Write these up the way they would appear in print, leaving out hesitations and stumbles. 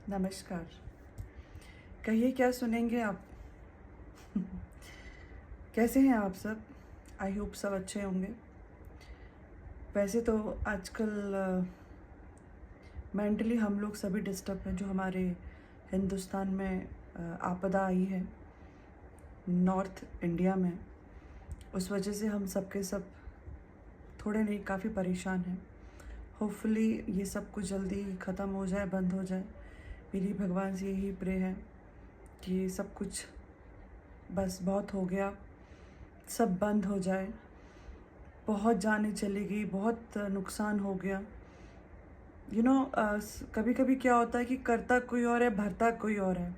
नमस्कार। कहिए क्या सुनेंगे आप? कैसे हैं आप सब? आई होप सब अच्छे होंगे। वैसे तो आजकल मेंटली हम लोग सभी डिस्टर्ब हैं। जो हमारे हिंदुस्तान में आपदा आई है नॉर्थ इंडिया में, उस वजह से हम सब के सब थोड़े नहीं काफ़ी परेशान हैं। होपफुली ये सब कुछ जल्दी ख़त्म हो जाए, बंद हो जाए। मेरी भगवान से यही प्रे है कि ये सब कुछ बस बहुत हो गया, सब बंद हो जाए। बहुत जानें चली गई, बहुत नुकसान हो गया। कभी कभी क्या होता है कि करता कोई और है, भरता कोई और है।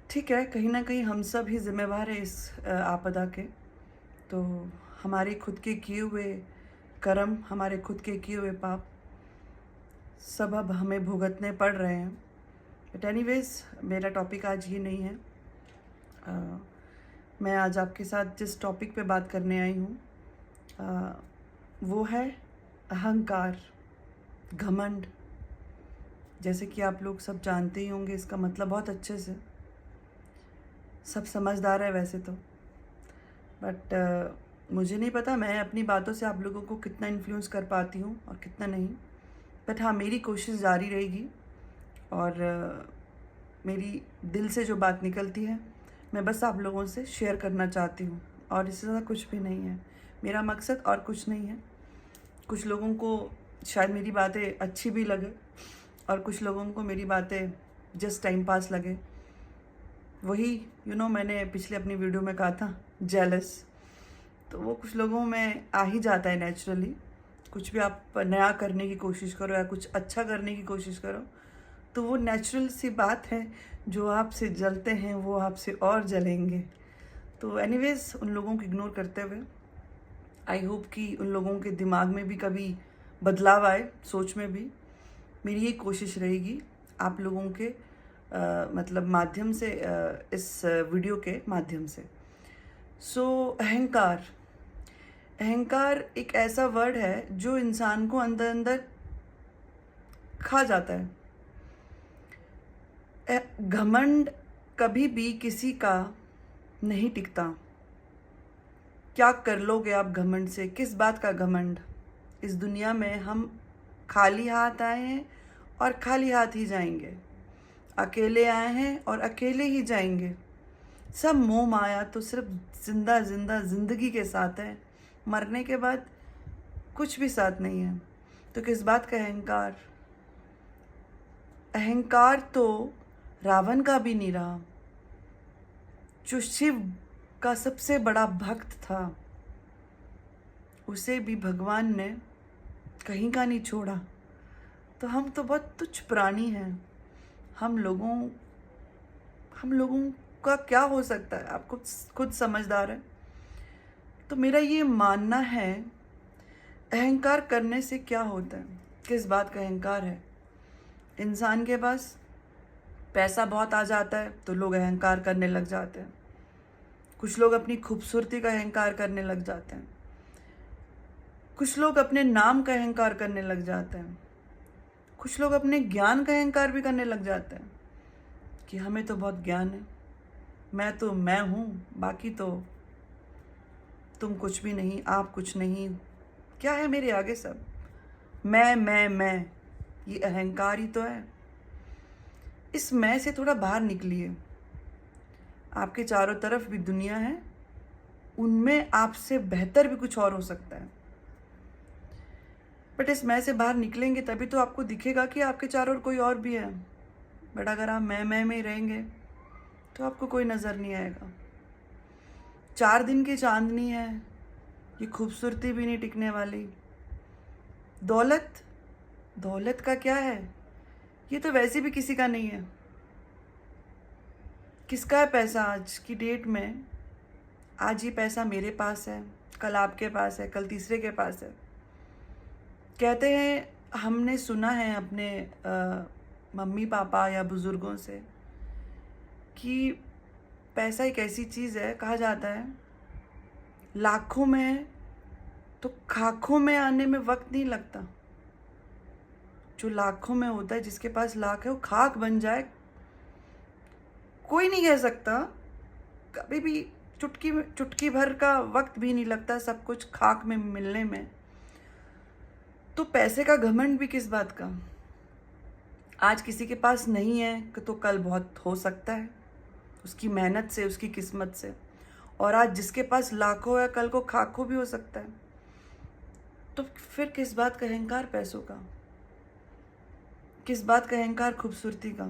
ठीक है, कहीं ना कहीं हम सब ही जिम्मेवार हैं इस आपदा के। तो हमारे खुद के किए हुए कर्म, हमारे खुद के किए हुए पाप सब अब हमें भुगतने पड़ रहे हैं। बट एनीवेज, मेरा टॉपिक आज ये नहीं है। मैं आज आपके साथ जिस टॉपिक पे बात करने आई हूँ वो है अहंकार, घमंड। जैसे कि आप लोग सब जानते ही होंगे, इसका मतलब बहुत अच्छे से सब समझदार है वैसे तो। बट मुझे नहीं पता मैं अपनी बातों से आप लोगों को कितना इन्फ्लुएंस कर पाती हूँ और कितना नहीं। बट हाँ, मेरी कोशिश जारी रहेगी और मेरी दिल से जो बात निकलती है मैं बस आप लोगों से शेयर करना चाहती हूँ, और इससे ज़्यादा कुछ भी नहीं है। मेरा मकसद और कुछ नहीं है। कुछ लोगों को शायद मेरी बातें अच्छी भी लगे और कुछ लोगों को मेरी बातें जस्ट टाइम पास लगे। वही मैंने पिछले अपनी वीडियो में कहा था, जेलस। तो वो कुछ लोगों में आ ही जाता है नेचुरली। कुछ भी आप नया करने की कोशिश करो या कुछ अच्छा करने की कोशिश करो तो वो नेचुरल सी बात है। जो आपसे जलते हैं वो आपसे और जलेंगे। तो एनीवेज, उन लोगों को इग्नोर करते हुए आई होप कि उन लोगों के दिमाग में भी कभी बदलाव आए, सोच में भी। मेरी ये कोशिश रहेगी आप लोगों के मतलब माध्यम से, इस वीडियो के माध्यम से। अहंकार। अहंकार एक ऐसा वर्ड है जो इंसान को अंदर अंदर खा जाता है। घमंड कभी भी किसी का नहीं टिकता। क्या कर लोगे आप घमंड से? किस बात का घमंड? इस दुनिया में हम खाली हाथ आए हैं और खाली हाथ ही जाएंगे। अकेले आए हैं और अकेले ही जाएंगे। सब मोह माया तो सिर्फ जिंदा जिंदा जिंदगी के साथ है, मरने के बाद कुछ भी साथ नहीं है। तो किस बात का अहंकार? अहंकार तो रावण का भी नहीं रहा, जो शिव का सबसे बड़ा भक्त था। उसे भी भगवान ने कहीं का नहीं छोड़ा। तो हम तो बहुत तुच्छ प्राणी हैं। हम लोगों का क्या हो सकता है? आप खुद समझदार है। तो मेरा ये मानना है, अहंकार करने से क्या होता है? किस बात का अहंकार है? इंसान के पास पैसा बहुत आ जाता है तो लोग अहंकार करने लग जाते हैं। कुछ लोग अपनी खूबसूरती का अहंकार करने लग जाते हैं। कुछ लोग अपने नाम का अहंकार करने लग जाते हैं। कुछ लोग अपने ज्ञान का अहंकार भी करने लग जाते हैं कि हमें तो बहुत ज्ञान है, मैं तो मैं हूँ, बाकी तो तुम कुछ भी नहीं, आप कुछ नहीं, क्या है मेरे आगे सब? मैं, ये अहंकार ही तो है। इस मैं से थोड़ा बाहर निकलिए। आपके चारों तरफ भी दुनिया है, उनमें आपसे बेहतर भी कुछ और हो सकता है। बट इस मैं से बाहर निकलेंगे तभी तो आपको दिखेगा कि आपके चारों ओर कोई और भी है। बट अगर आप मैं में ही रहेंगे तो आपको कोई नज़र नहीं आएगा। 4 दिन की चांदनी है, ये खूबसूरती भी नहीं टिकने वाली। दौलत, दौलत का क्या है? ये तो वैसे भी किसी का नहीं है। किसका है पैसा आज की डेट में? आज ये पैसा मेरे पास है, कल आपके पास है, कल तीसरे के पास है। कहते हैं, हमने सुना है अपने मम्मी पापा या बुज़ुर्गों से कि पैसा एक ऐसी चीज़ है, कहा जाता है लाखों में है तो खाखों में आने में वक्त नहीं लगता। जो लाखों में होता है, जिसके पास लाख है, वो खाक बन जाए, कोई नहीं कह सकता। कभी भी चुटकी भर का वक्त भी नहीं लगता सब कुछ खाक में मिलने में। तो पैसे का घमंड भी किस बात का? आज किसी के पास नहीं है तो कल बहुत हो सकता है, उसकी मेहनत से, उसकी किस्मत से। और आज जिसके पास लाखों है, कल को खाखों भी हो सकता है। तो फिर किस बात का अहंकार पैसों का? किस बात का अहंकार खूबसूरती का?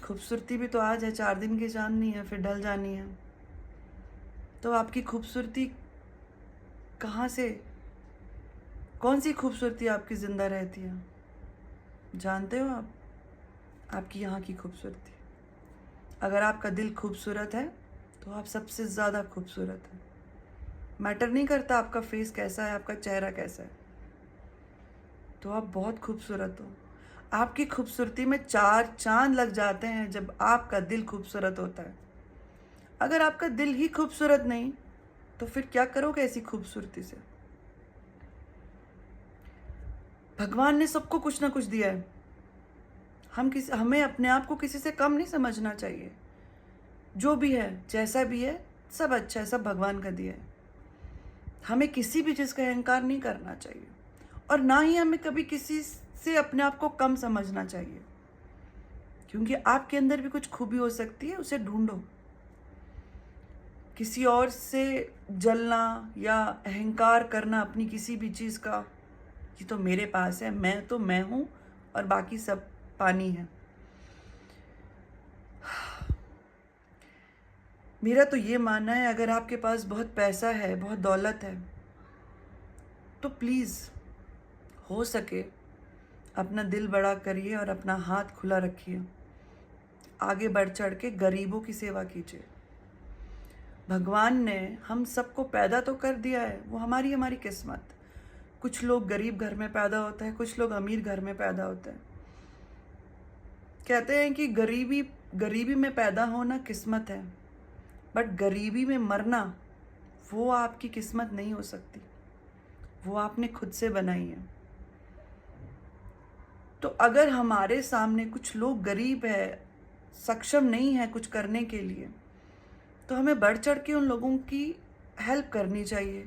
खूबसूरती भी तो आज है, 4 दिन की चांदनी है, फिर ढल जानी है। तो आपकी खूबसूरती कहाँ से, कौन सी खूबसूरती आपकी ज़िंदा रहती है? जानते हो आप आपकी यहाँ की खूबसूरती? अगर आपका दिल खूबसूरत है तो आप सबसे ज़्यादा खूबसूरत हैं। मैटर नहीं करता आपका फेस कैसा है, आपका चेहरा कैसा है, तो आप बहुत खूबसूरत हो। आपकी खूबसूरती में 4 चांद लग जाते हैं जब आपका दिल खूबसूरत होता है। अगर आपका दिल ही खूबसूरत नहीं तो फिर क्या करोगे ऐसी खूबसूरती से? भगवान ने सबको कुछ ना कुछ दिया है। हमें अपने आप को किसी से कम नहीं समझना चाहिए। जो भी है, जैसा भी है, सब अच्छा है, सब भगवान का दिया है। हमें किसी भी चीज़ का अहंकार नहीं करना चाहिए, और ना ही हमें कभी किसी से अपने आप को कम समझना चाहिए, क्योंकि आपके अंदर भी कुछ खूबी हो सकती है, उसे ढूंढो। किसी और से जलना या अहंकार करना अपनी किसी भी चीज़ का, ये तो मेरे पास है, मैं तो मैं हूँ और बाकी सब पानी है। मेरा तो ये मानना है, अगर आपके पास बहुत पैसा है, बहुत दौलत है, तो प्लीज़ हो सके अपना दिल बड़ा करिए और अपना हाथ खुला रखिए। आगे बढ़ चढ़ के गरीबों की सेवा कीजिए। भगवान ने हम सबको पैदा तो कर दिया है, वो हमारी किस्मत। कुछ लोग गरीब घर में पैदा होते हैं, कुछ लोग अमीर घर में पैदा होते हैं। कहते हैं कि गरीबी में पैदा होना किस्मत है, बट गरीबी में मरना वो आपकी किस्मत नहीं हो सकती, वो आपने खुद से बनाई है। तो अगर हमारे सामने कुछ लोग गरीब है, सक्षम नहीं है कुछ करने के लिए, तो हमें बढ़ चढ़ के उन लोगों की हेल्प करनी चाहिए।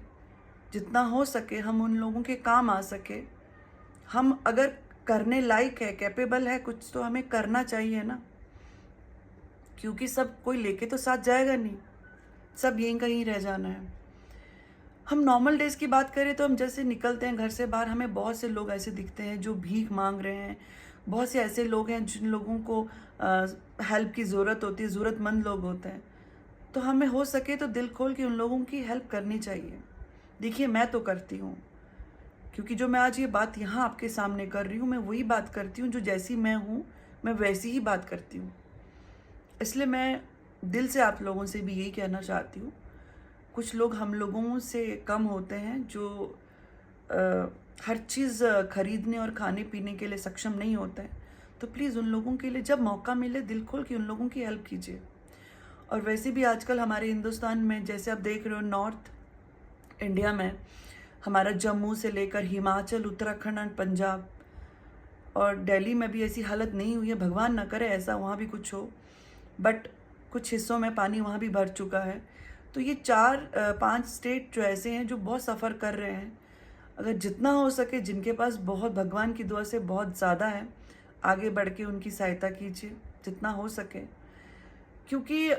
जितना हो सके हम उन लोगों के काम आ सके। हम अगर करने लायक है, कैपेबल है कुछ, तो हमें करना चाहिए ना, क्योंकि सब कोई लेके तो साथ जाएगा नहीं, सब यहीं कहीं रह जाना है। हम नॉर्मल डेज़ की बात करें तो हम जैसे निकलते हैं घर से बाहर, हमें बहुत से लोग ऐसे दिखते हैं जो भीख मांग रहे हैं। बहुत से ऐसे लोग हैं जिन लोगों को हेल्प की ज़रूरत होती है, ज़रूरतमंद लोग होते हैं। तो हमें हो सके तो दिल खोल के उन लोगों की हेल्प करनी चाहिए। देखिए, मैं तो करती हूँ, क्योंकि जो मैं आज ये बात यहाँ आपके सामने कर रही हूँ, मैं वही बात करती हूँ, जो जैसी मैं हूँ मैं वैसी ही बात करती हूँ। इसलिए मैं दिल से आप लोगों से भी यही कहना चाहती हूँ, कुछ लोग हम लोगों से कम होते हैं जो हर चीज़ खरीदने और खाने पीने के लिए सक्षम नहीं होते हैं, तो प्लीज़ उन लोगों के लिए जब मौका मिले दिल खोल के उन लोगों की हेल्प कीजिए। और वैसे भी आजकल हमारे हिंदुस्तान में, जैसे आप देख रहे हो, नॉर्थ इंडिया में हमारा जम्मू से लेकर हिमाचल, उत्तराखंड और पंजाब और दिल्ली में भी ऐसी हालत नहीं हुई है। भगवान ना करे ऐसा वहाँ भी कुछ हो, बट कुछ हिस्सों में पानी वहाँ भी भर चुका है। तो ये 4-5 स्टेट जो ऐसे हैं जो बहुत सफ़र कर रहे हैं। अगर जितना हो सके, जिनके पास बहुत, भगवान की दुआ से बहुत ज़्यादा है, आगे बढ़ के उनकी सहायता कीजिए जितना हो सके, क्योंकि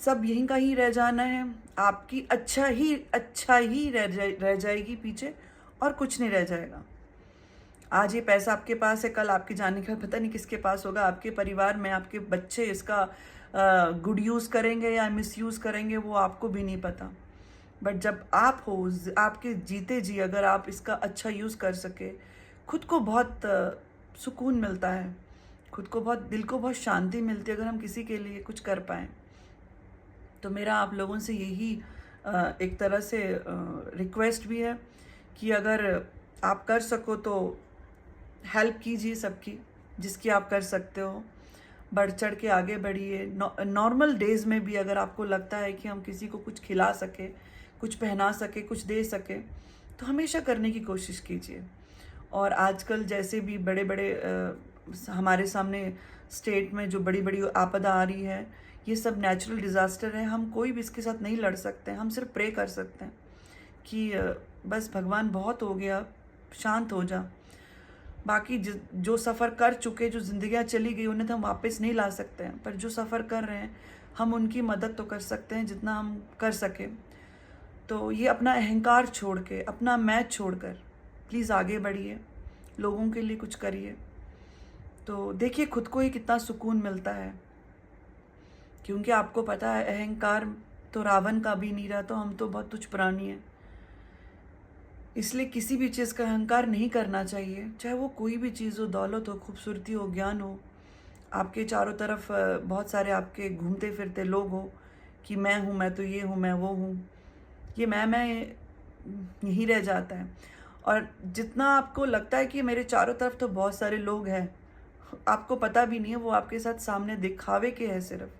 सब यहीं का ही रह जाना है। आपकी अच्छा ही रह जाएगी पीछे, और कुछ नहीं रह जाएगा। आज ये पैसा आपके पास है, कल आपके जाने का पता नहीं किसके पास होगा। आपके परिवार में आपके बच्चे इसका गुड यूज़ करेंगे या मिस यूज़ करेंगे, वो आपको भी नहीं पता। बट जब आप हो, आपके जीते जी अगर आप इसका अच्छा यूज़ कर सके, खुद को बहुत सुकून मिलता है, खुद को बहुत, दिल को बहुत शांति मिलती है अगर हम किसी के लिए कुछ कर पाएँ। तो मेरा आप लोगों से यही एक तरह से रिक्वेस्ट भी है कि अगर आप कर सको तो हेल्प कीजिए सबकी, जिसकी आप कर सकते हो। बढ़ चढ़ के आगे बढ़िए। नॉर्मल डेज़ में भी अगर आपको लगता है कि हम किसी को कुछ खिला सके, कुछ पहना सके, कुछ दे सके, तो हमेशा करने की कोशिश कीजिए। और आजकल जैसे भी बड़े बड़े हमारे सामने स्टेट में जो बड़ी बड़ी आपदा आ रही है, ये सब नेचुरल डिज़ास्टर है। हम कोई भी इसके साथ नहीं लड़ सकते हैं। हम सिर्फ प्रे कर सकते हैं कि बस भगवान बहुत हो गया, शांत हो जा। बाकी जो सफ़र कर चुके, जो ज़िंदगियाँ चली गई, उन्हें तो हम वापस नहीं ला सकते हैं, पर जो सफ़र कर रहे हैं हम उनकी मदद तो कर सकते हैं जितना हम कर सकें। तो ये अपना अहंकार छोड़ के, अपना मैं छोड़कर प्लीज़ आगे बढ़िए, लोगों के लिए कुछ करिए। तो देखिए खुद को ही कितना सुकून मिलता है, क्योंकि आपको पता है अहंकार तो रावण का भी नहीं रहा, तो हम तो बहुत तुच्छ प्राणी हैं। इसलिए किसी भी चीज़ का अहंकार नहीं करना चाहिए, चाहे वो कोई भी चीज़ हो, दौलत हो, खूबसूरती हो, ज्ञान हो। आपके चारों तरफ बहुत सारे आपके घूमते फिरते लोग हो कि मैं हूँ, मैं तो ये हूँ, मैं वो हूँ। ये मैं यहीं रह जाता है। और जितना आपको लगता है कि मेरे चारों तरफ तो बहुत सारे लोग हैं, आपको पता भी नहीं है वो आपके साथ सामने दिखावे के हैं। सिर्फ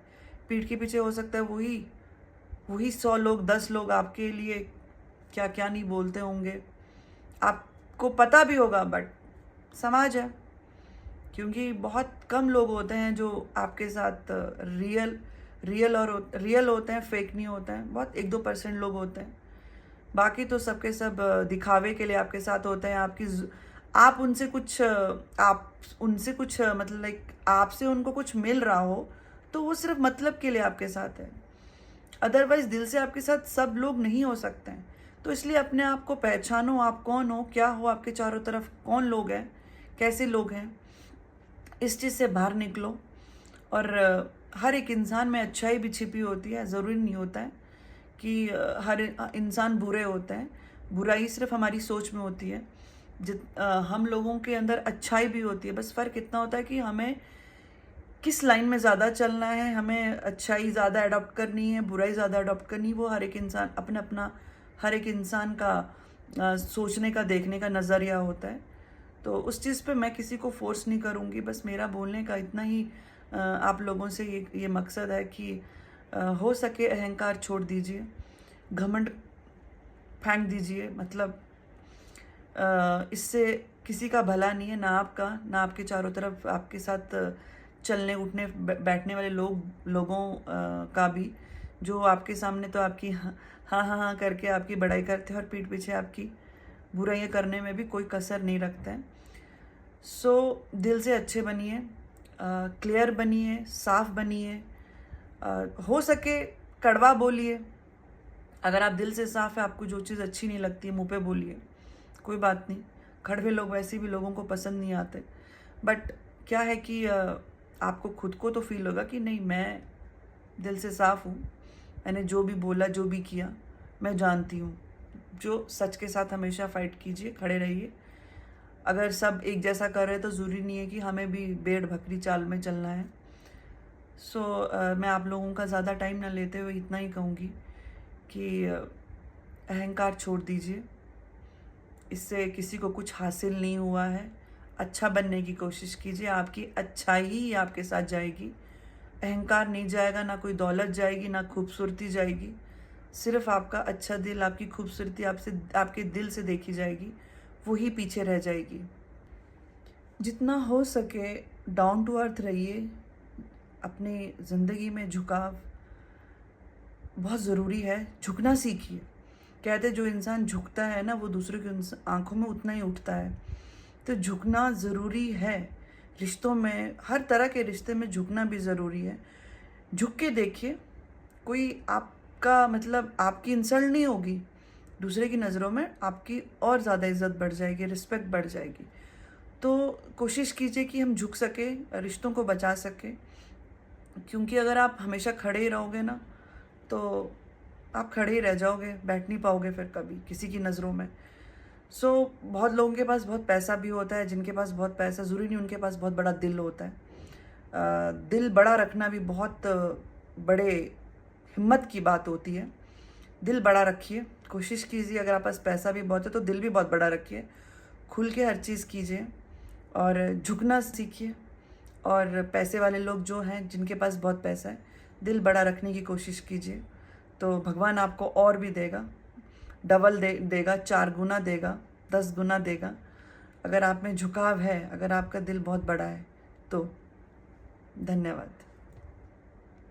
पीठ के पीछे हो सकता है वही वही 100 लोग, 10 लोग आपके लिए क्या क्या नहीं बोलते होंगे। आपको पता भी होगा, बट समाज है, क्योंकि बहुत कम लोग होते हैं जो आपके साथ रियल होते हैं, फेक नहीं होते हैं। बहुत 1-2% लोग होते हैं, बाकी तो सबके सब दिखावे के लिए आपके साथ होते हैं। आप उनसे कुछ मतलब लाइक आपसे उनको कुछ मिल रहा हो तो वो सिर्फ मतलब के लिए आपके साथ है, अदरवाइज दिल से आपके साथ सब लोग नहीं हो सकते हैं। तो इसलिए अपने आप को पहचानो, आप कौन हो, क्या हो, आपके चारों तरफ कौन लोग हैं, कैसे लोग हैं, इस चीज़ से बाहर निकलो। और हर एक इंसान में अच्छाई भी छिपी होती है। ज़रूरी नहीं होता है कि हर इंसान बुरे होते हैं। बुराई सिर्फ हमारी सोच में होती है। हम लोगों के अंदर अच्छाई भी होती है, बस फ़र्क इतना होता है कि हमें किस लाइन में ज़्यादा चलना है। हमें अच्छाई ज़्यादा अडॉप्ट करनी है, बुराई ज़्यादा अडॉप्ट करनी है, वो हर एक इंसान अपना अपना हर एक इंसान का सोचने का, देखने का नज़रिया होता है। तो उस चीज़ पे मैं किसी को फोर्स नहीं करूँगी। बस मेरा बोलने का इतना ही आप लोगों से ये मकसद है कि हो सके अहंकार छोड़ दीजिए, घमंड फेंक दीजिए। मतलब इससे किसी का भला नहीं है, ना आपका, ना आपके चारों तरफ आपके साथ चलने उठने बैठने वाले लोगों का भी, जो आपके सामने तो आपकी हाँ करके आपकी बड़ाई करते हैं और पीठ पीछे आपकी बुराइयां करने में भी कोई कसर नहीं रखता है। सो दिल से अच्छे बनिए, क्लियर बनिए, साफ बनिए, हो सके कड़वा बोलिए। अगर आप दिल से साफ है, आपको जो चीज़ अच्छी नहीं लगती है मुंह पे बोलिए, कोई बात नहीं। कड़वे लोग वैसे भी लोगों को पसंद नहीं आते। बट क्या है कि आपको खुद को तो फील होगा कि नहीं, मैं दिल से साफ हूँ, मैंने जो भी बोला, जो भी किया, मैं जानती हूँ। जो सच के साथ हमेशा फाइट कीजिए, खड़े रहिए। अगर सब एक जैसा कर रहे हैं तो ज़रूरी नहीं है कि हमें भी भेड़ बकरी चाल में चलना है। सो मैं आप लोगों का ज़्यादा टाइम ना लेते हुए इतना ही कहूँगी कि अहंकार छोड़ दीजिए। इससे किसी को कुछ हासिल नहीं हुआ है। अच्छा बनने की कोशिश कीजिए, आपकी अच्छाई ही आपके साथ जाएगी। अहंकार नहीं जाएगा, ना कोई दौलत जाएगी, ना खूबसूरती जाएगी। सिर्फ आपका अच्छा दिल, आपकी खूबसूरती आपके दिल से देखी जाएगी, वही पीछे रह जाएगी। जितना हो सके डाउन टू अर्थ रहिए। अपनी ज़िंदगी में झुकाव बहुत ज़रूरी है, झुकना सीखिए। कहते जो इंसान झुकता है ना, वो दूसरों की आंखों में उतना ही उठता है। तो झुकना ज़रूरी है। रिश्तों में, हर तरह के रिश्ते में झुकना भी ज़रूरी है। झुक के देखिए, कोई आपका मतलब आपकी इंसल्ट नहीं होगी, दूसरे की नज़रों में आपकी और ज़्यादा इज़्ज़त बढ़ जाएगी, रिस्पेक्ट बढ़ जाएगी। तो कोशिश कीजिए कि हम झुक सके, रिश्तों को बचा सके, क्योंकि अगर आप हमेशा खड़े ही रहोगे ना, तो आप खड़े ही रह जाओगे, बैठ नहीं पाओगे फिर कभी किसी की नज़रों में। सो बहुत लोगों के पास बहुत पैसा भी होता है, जिनके पास बहुत पैसा, ज़रूरी नहीं उनके पास बहुत बड़ा दिल होता है। दिल बड़ा रखना भी बहुत बड़े हिम्मत की बात होती है। दिल बड़ा रखिए, कोशिश कीजिए। अगर आप पास पैसा भी बहुत है तो दिल भी बहुत बड़ा रखिए, खुल के हर चीज़ कीजिए और झुकना सीखिए। और पैसे वाले लोग जो हैं, जिनके पास बहुत पैसा है, दिल बड़ा रखने की कोशिश कीजिए, तो भगवान आपको और भी देगा, डबल देगा, 4 गुना देगा, 10 गुना देगा। अगर आप में झुकाव है, अगर आपका दिल बहुत बड़ा है तो धन्यवाद।